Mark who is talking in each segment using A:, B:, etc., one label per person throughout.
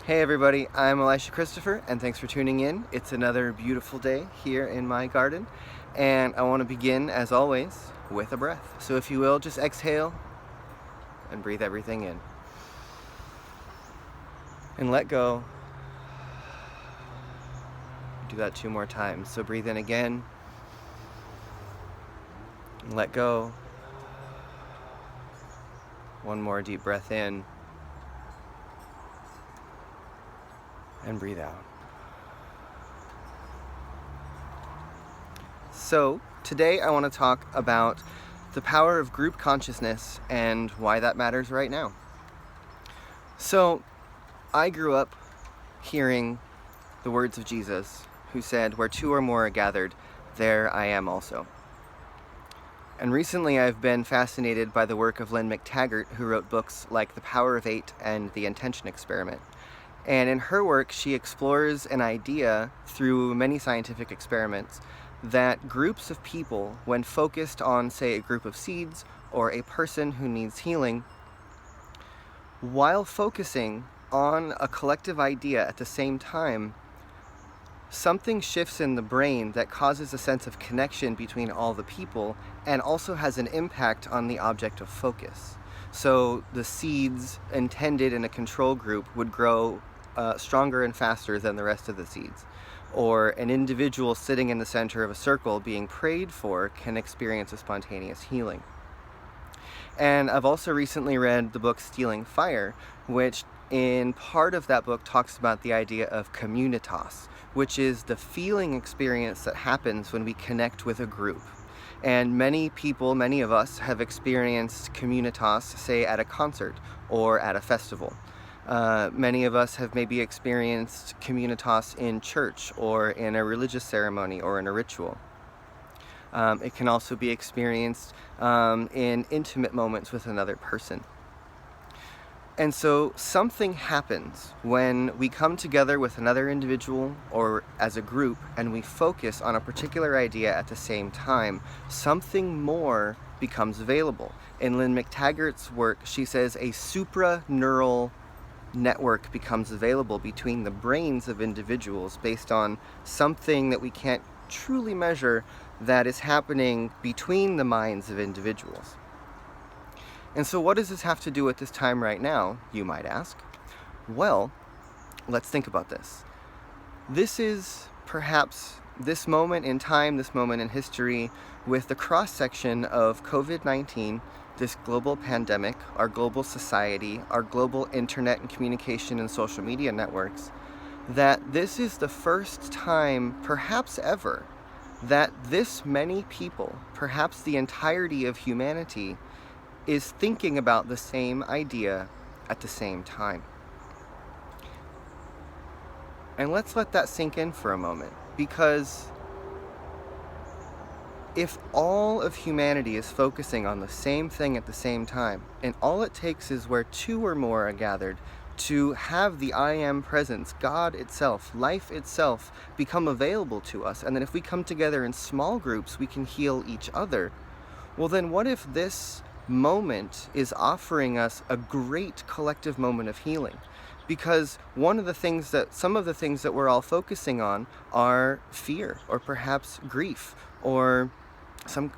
A: Hey everybody, I'm Elisha Christopher, and thanks for tuning in. It's another beautiful day here in my garden, and I want to begin, as always, with a breath. So if you will, just exhale and breathe everything in. And let go. Do that 2 more times. So breathe in again, and let go. 1 more deep breath in, and breathe out. So today I want to talk about the power of group consciousness and why that matters right now. So I grew up hearing the words of Jesus, who said, "Where 2 or more are gathered, there I am also." And recently I've been fascinated by the work of Lynn McTaggart, who wrote books like The Power of 8 and The Intention Experiment. And in her work, she explores an idea through many scientific experiments that groups of people, when focused on, say, a group of seeds or a person who needs healing, while focusing on a collective idea at the same time, something shifts in the brain that causes a sense of connection between all the people and also has an impact on the object of focus. So the seeds intended in a control group would grow stronger and faster than the rest of the seeds. Or an individual sitting in the center of a circle being prayed for can experience a spontaneous healing. And I've also recently read the book Stealing Fire, which in part of that book talks about the idea of communitas, which is the feeling experience that happens when we connect with a group. And many people, many of us, have experienced communitas, say at a concert or at a festival. Many of us have maybe experienced communitas in church or in a religious ceremony or in a ritual. It can also be experienced in intimate moments with another person. And so something happens when we come together with another individual or as a group and we focus on a particular idea at the same time. Something more becomes available. In Lynn McTaggart's work, she says a supraneural network becomes available between the brains of individuals based on something that we can't truly measure that is happening between the minds of individuals. And so what does this have to do with this time right now, you might ask? Well, let's think about this. This is perhaps this moment in time, this moment in history, with the cross-section of COVID-19, this global pandemic, our global society, our global internet and communication and social media networks, that this is the first time, perhaps ever, that this many people, perhaps the entirety of humanity, is thinking about the same idea at the same time. And let's let that sink in for a moment, because if all of humanity is focusing on the same thing at the same time, and all it takes is where 2 or more are gathered to have the I Am presence, God itself, life itself, become available to us, and then if we come together in small groups, we can heal each other, well then what if this moment is offering us a great collective moment of healing? Because some of the things that we're all focusing on are fear, or perhaps grief, or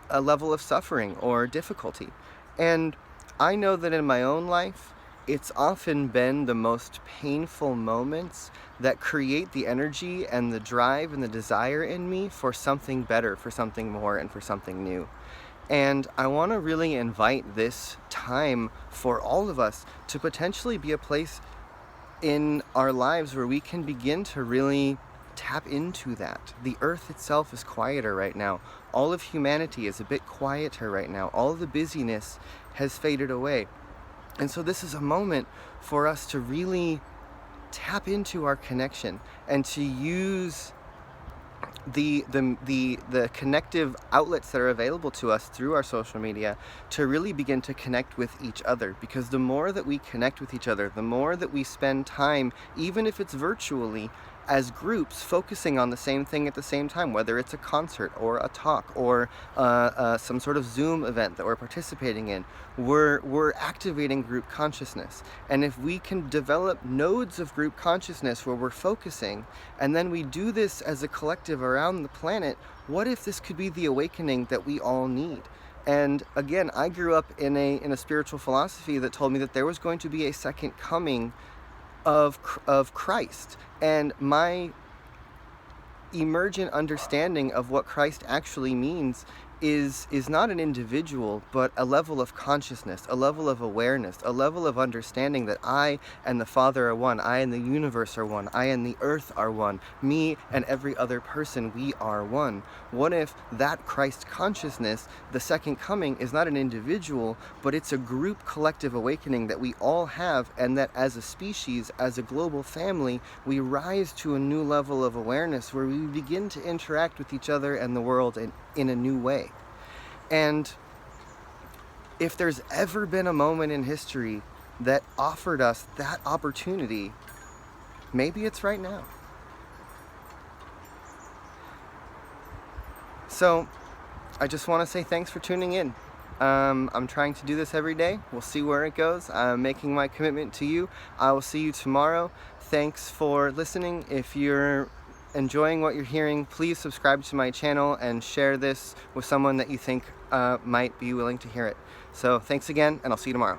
A: a level of suffering or difficulty. And I know that in my own life, it's often been the most painful moments that create the energy and the drive and the desire in me for something better, for something more, and for something new. And I want to really invite this time for all of us to potentially be a place in our lives where we can begin to really tap into that. The earth itself is quieter right now. All of humanity is a bit quieter right now. All of the busyness has faded away. And so this is a moment for us to really tap into our connection and to use the connective outlets that are available to us through our social media to really begin to connect with each other. Because the more that we connect with each other, the more that we spend time, even if it's virtually, as groups focusing on the same thing at the same time, whether it's a concert or a talk or some sort of Zoom event that we're participating in. We're activating group consciousness. And if we can develop nodes of group consciousness where we're focusing, and then we do this as a collective around the planet, what if this could be the awakening that we all need? And again, I grew up in a spiritual philosophy that told me that there was going to be a second coming of Christ. And my emergent understanding of what Christ actually means is not an individual, but a level of consciousness, a level of awareness, a level of understanding that I and the Father are one, I and the universe are one, I and the earth are one, me and every other person, we are one. What if that Christ consciousness, the second coming, is not an individual, but it's a group collective awakening that we all have, and that as a species, as a global family, we rise to a new level of awareness where we begin to interact with each other and the world in a new way. And if there's ever been a moment in history that offered us that opportunity, maybe it's right now. So I just want to say thanks for tuning in. I'm trying to do this every day. We'll see where it goes. I'm making my commitment to you. I will see you tomorrow. Thanks for listening. If you're enjoying what you're hearing, please subscribe to my channel and share this with someone that you think might be willing to hear it. So thanks again, and I'll see you tomorrow.